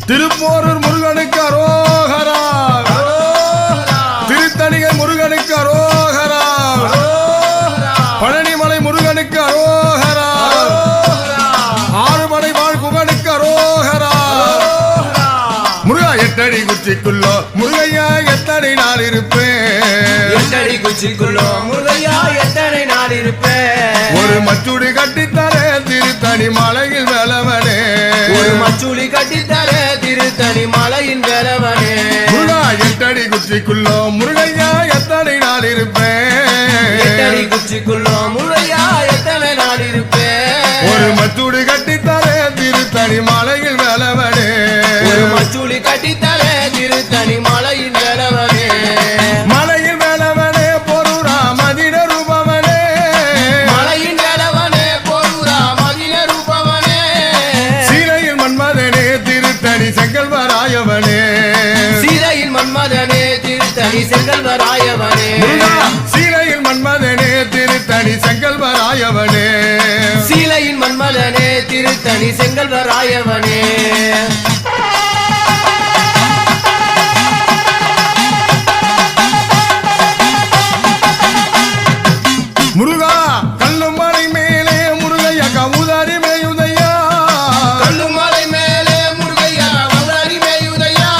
திருப்போரூர் முருகனுக்கு அரோகரா, திருத்தணிகை முருகனுக்கு அரோகரா, பழனிமலை முருகனுக்கு அரோகரா, ஆறுமலை வாழ் குகனுக்கு அரோகரா. முருகா எட்டடி குச்சிக்குள்ளோ முருகையா எத்தனை நாள் இருப்பேன், எட்டடி குச்சிக்குள்ளோ முருகையா எத்தனை நாள் இருப்பேன். ஒரு மச்சுடி கட்டித்தர திருத்தணி மலையில் வேலவனே, ஒரு மச்சுளி கட்டித்தர திருத்தணி மலையின் வேலவனே. முருகா எட்டடி குச்சிக்குள்ளோ முருகையா எத்தனை நாள் இருப்பேன், எட்டடி குச்சிக்குள்ளோ முருகையா எத்தனை நாள் இருப்பேன். ஒரு மச்சுடி கட்டித்தர திருத்தணி மலையில் வேலவனே, ஒரு மச்சுளி கட்டித்தர திருத்தணி மலையின் வேலவனே. மலையில் வேலவனே பொருரா மதின ரூபவனே, மலையின் வேலவனே பொருரா மதின ரூபவனே. சீரையில் மன்மதனே திருத்தணி செங்கல்வராயவனே, சீரையில் மன்மதனே திருத்தணி செங்கல்வராயவனே. சீரையில் மன்மதனே திருத்தணி செங்கல்வராயவனே, சீலையின் மன்மதனே திருத்தணி செங்கல்வராயவனே. முருகா கல்லுமலை மேலே முருகையா கவுதாரி மேயுதையா, கல்லுமலை மேலே முருகையா கவுதாரி மேயுதையா.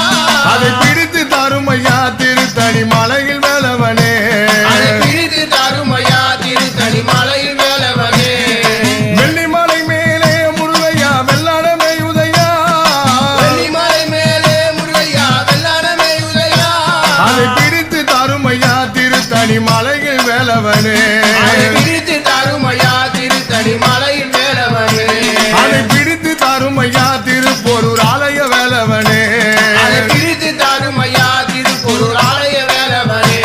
அதை பிடித்து தருமையா திருத்தணி மலையில் வேலவனே, அதை பிடித்து தருமையா திருத்தணி மலையில் வேலவனே. வெள்ளிமலை மேலே முருகையா வெள்ளாட மேயுதையா, வெள்ளிமலை மேலே முருகையா வெள்ளாட மேயுதையா. அதை பிடித்து தருமையா திருத்தணி மலையில் வேலவனே, அதை பிடித்து தருமையா திருத்தணி மலையில் வேலவனே. அதை பிடித்து தருமையா திருப்போரூர் ஆலய வேலவனே, அதை பிடித்து தருமையா திருப்பொருள் ஆலய வேலவனே.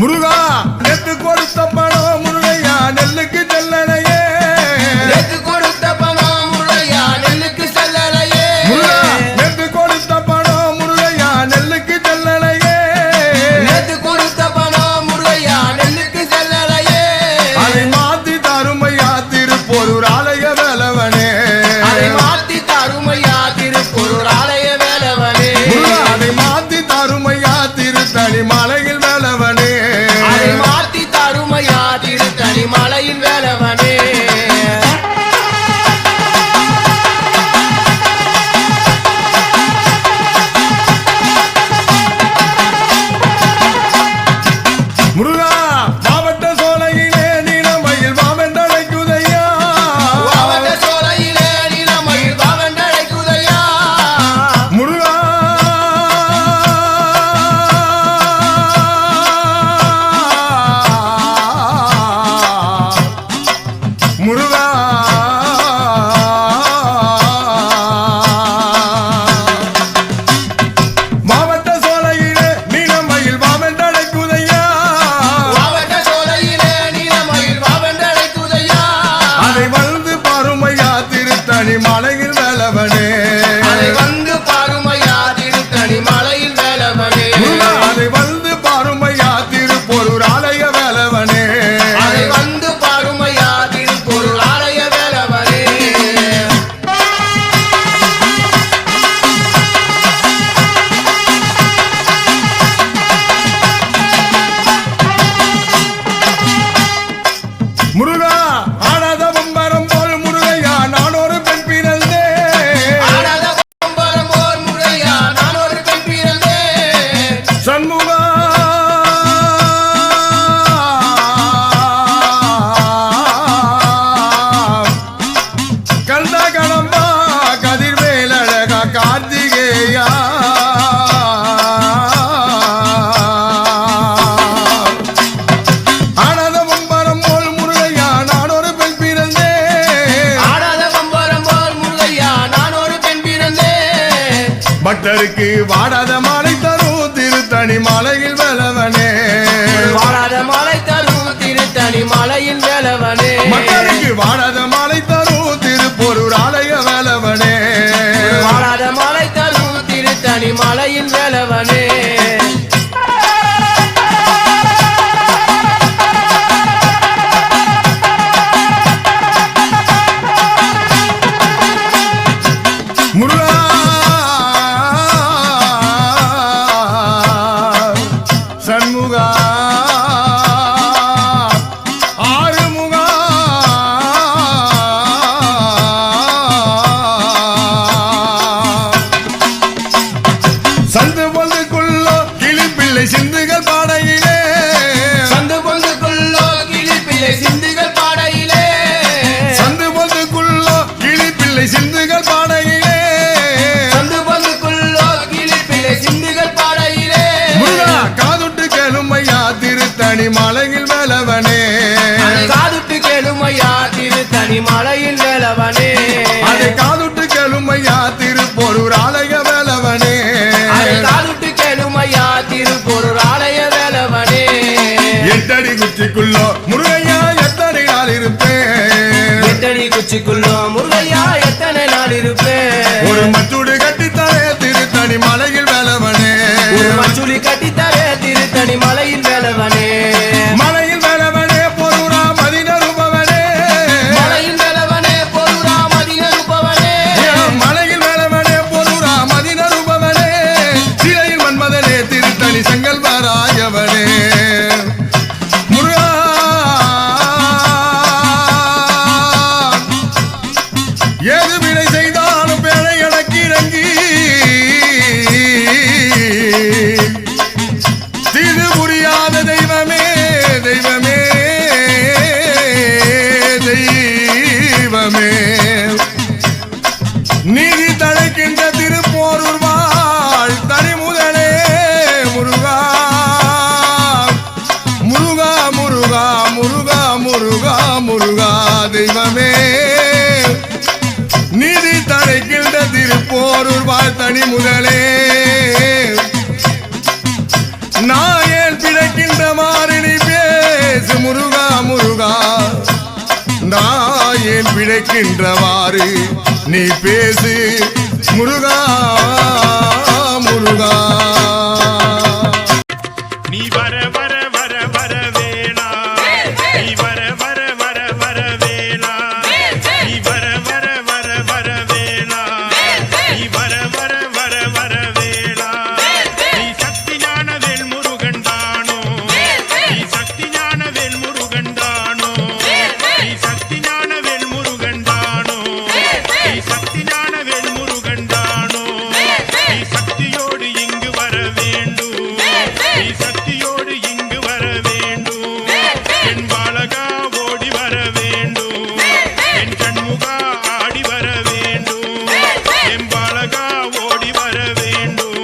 முருகா நெத்து கொடுத்த பணம் முருகையா நெல்லுக்கு செல்லலையே, நெத்து கொடுத்த பணம் முருகையா நெல்லுக்கு செல்லலையே. நெத்து கொடுத்த பணம் முருகையா நெல்லுக்கு செல்லலையே, நெத்து கொடுத்த பணம் முருகையா நெல்லுக்கு செல்லலையே. அதை மாத்தி தருமையா திருப்போரூர் ஆலய வேலவனே, அதை மாத்தி தருமையா திருப்பொருள் ஆலய வேலவனே. அதை மாத்தி தருமையா திருத்தணி மலையில் வேலவனே, அதை மாத்தி தருமையா திருத்தணி மலையின் வேலவனே. முருகா மாவட்ட சோலையிலே நீலமயில் வாவென்றழைக்குதையா, வாவண்ட சோலையிலே நீலமயில் வாவென்றழைக்குதையா. முருகா முருகா மாவட்ட சோலையிலே நீலமயில் வாவென்றழைக்குதையா, வாவண்ட சோலையிலே நீலமயில் வாவென்றழைக்குதையா. அதை வந்து பாருமையா திருத்தணி மலையில் வேலவனே, அதை வந்து பாருமையா திருத்தணி மலையின் வேலவனே. அதை வந்து பாருமையா திருப்போரூர் ஆலய வேலவனே, அதை வந்து பாருமையா திருப்பொருள் ஆலய வேலவனே. முருகா ஆடாத பம்பரம் போல் முருகையா நான் ஒரு பெண் பிறந்தே, ஆடாத பம்பரம் போல் முருகையா நான் ஒரு பெண் பிறந்தேன். சண்முகா கண்ட கடம்பா கதிர்வேலழகா கார்த்திகேயா, ஆடாத பம்பரம் போல் முருகையா நான் ஒரு பெண் பிறந்தே, ஆடாத பம்பரம் போல் முருகையா நான் ஒரு பெண் பிறந்தேன். பட்டருக்கு வாடாத மாலை தரும் திருத்தணி மலையில் வேலவனே, வாடாத மலை தரும் திருத்தணி மலையின் வேலவனே. மக்களுக்கு வாடாத மாலை தரும் திருப்போரூர் ஆலய வேலவனே, வாடாத மலை தரும் திருத்தணி மலையின் வேலவனே. பிள்ளை சிந்துகள் பாடையிலே சந்து பொந்துக்குள்ளோ கிளி பிள்ளை சிந்துகள் பாடையிலே சந்து பொந்துக்குள்ளோ கிளி பிள்ளை சிந்துகள் பாடையிலே சந்து பொந்துக்குள்ளோ கிளி பிள்ளை சிந்துகள் பாடையிலே முருகா காதுட்டு கேளுமையா திருத்தணி மலையில் வேலவனே காதுட்டு கேளுமையா திருத்தணி மலையில் வேலவனே அதை காதுட்டு கேளுமையா திருப்போரூர் ஆலய வேலவனே காதுட்டு கேளுமையா திருப்போரூர் ஆலய வேலவனே எட்டடி குச்சிக்குள்ளோ முருகையா எத்தனை நாள் இருப்பேன் எட்டடி குச்சிக்குள்ளோ முருகையா எத்தனை நாள் இருப்பேன் ஒரு மச்சூடு கட்டித்தாரே திருத்தணி மலையில் வேலவனே ஒரு மச்சுளி கட்டித்தரே திருத்தணி மலையில் வேலவனே மலையில் வேலவனே பொருரா மதினருபவனே மலையில் வேலவனே பொருரா மதினருபவனே மலையில் வேலவனே பொருரா மதினருபவனே சிறையில் மன்மதனே திருத்தணி செங்கல்வராயவனே முருகா ஏது வினை செய்தாலும் பேரை எனக்கு இறங்கி தீது புரியாத தெய்வமே தெய்வமே தெய்வமே நீதி தழைக்கின்ற திருப்போரூர் வாழ் தனி முதலே முருகா முருகா முருகா முருகா முருகா முருகா தெய்வமே நீதி தழைக்கின்ற திருப்போரூர் வாழ் தனி முதலே நான் ஏன் பிழைக்கின்ற மாறினி பேசு முருகா முருகா நான் ஏன் பிழைக்கின்றவாறு நீ பேசு முருகா முருகா நீ வர வர வர வர வேணா நீ வர வர வர வர வேணா நீ வர வர வர வர வேணா நீ வர வர வர வர வேணா நீ சக்தி ஞான வேல் முருகன் தானோ நீ சக்தி ஞான வேல் முருகன் தானோ நீ சக்தி ஞான வேல் முருகன் தானோ நீ சக்தி ஞான வேல் முருகன் தானோ நீ சக்தியோடு இங்கு வர வேண்டும் நீ சக்தியோடு இங்கு வர வேண்டும் என் பாலகா ஓடி வர வேண்டும் என் கண்முகா ஆடி வர வேண்டும் என் பாலகா ஓடி வர வேண்டும்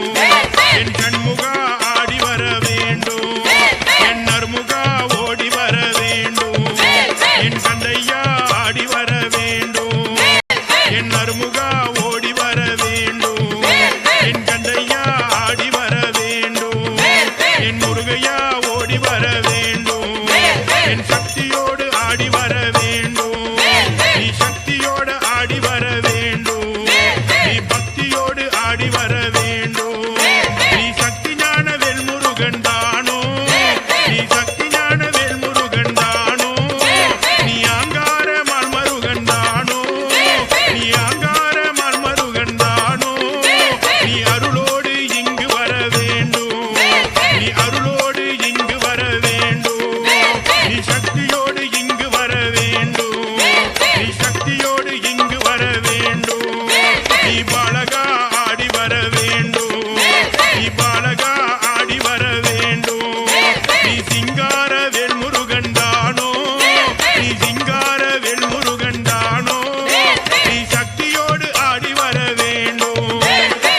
என் கண்முகா ஆடி வர வேண்டும் என் நர்முகா ஓடி வர வேண்டும் என் கந்தையா ஆடி வர வேண்டும் என் நர்முகா ஓடி வர வேண்டும் என் கந்தையா ஆடி வர வேண்டும் என் முருகையா ஓடி வர வேண்டும் என் சக்தியோடு ஆடி வர வேண்டும் நீ சக்தியோடு ஆடி வர வேண்டும் நீ பக்தியோடு ஆடி வர வேண்டும் நீ சக்தி ஞான வேல் முருகன் தானோ நீ சக்தி ஞான வேல் முருகன் தானோ நீ ஆங்கார மருகன் தானோ நீ ஆங்கார மருகன் தானோ நீ அருளோடு இங்கு வர வேண்டும் நீ அருளோடு இங்கு வர வேண்டும் நீ சக்தியோடு இங்கு வர வேண்டும் நீ சக்தியோடு இங்கு வர வேண்டும் நீ பாலகா ஆடி வர வேண்டும் நீ பாலகா ஆடி வர வேண்டும் நீ சிங்கார வேல் முருகன் தானோ நீ சிங்கார வேல் முருகன் தானோ நீ சக்தியோடு ஆடி வர வேண்டும்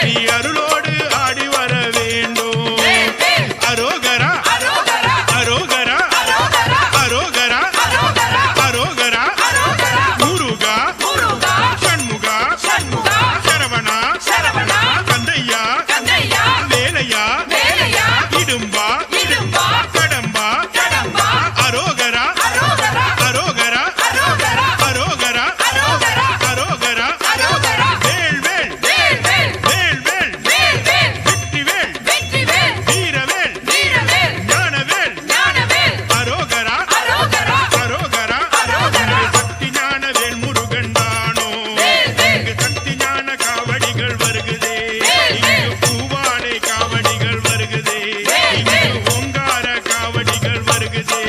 நீ அருளோடு ஆடி வர வேண்டும் அரோகரா அரோகரா அரோகரா அரோகரா முருகா சண்முகா சரவணா கந்தையா வேலையா இடும்பா கடம்பா அரோகரா அரோகரா அரோகரா வேல் வேல் வேல் வேல் வெற்றி வேல் வீரவேல் ஞானவேல் அரோகரா சக்தி ஞான வேல் முருகன் தானோ இங்கு சக்தி ஞான காவடிகள் வருகுதே இங்கு பூவாடை காவடிகள் வருகுதே இங்கு ஓங்கார காவடிகள் வருகுதே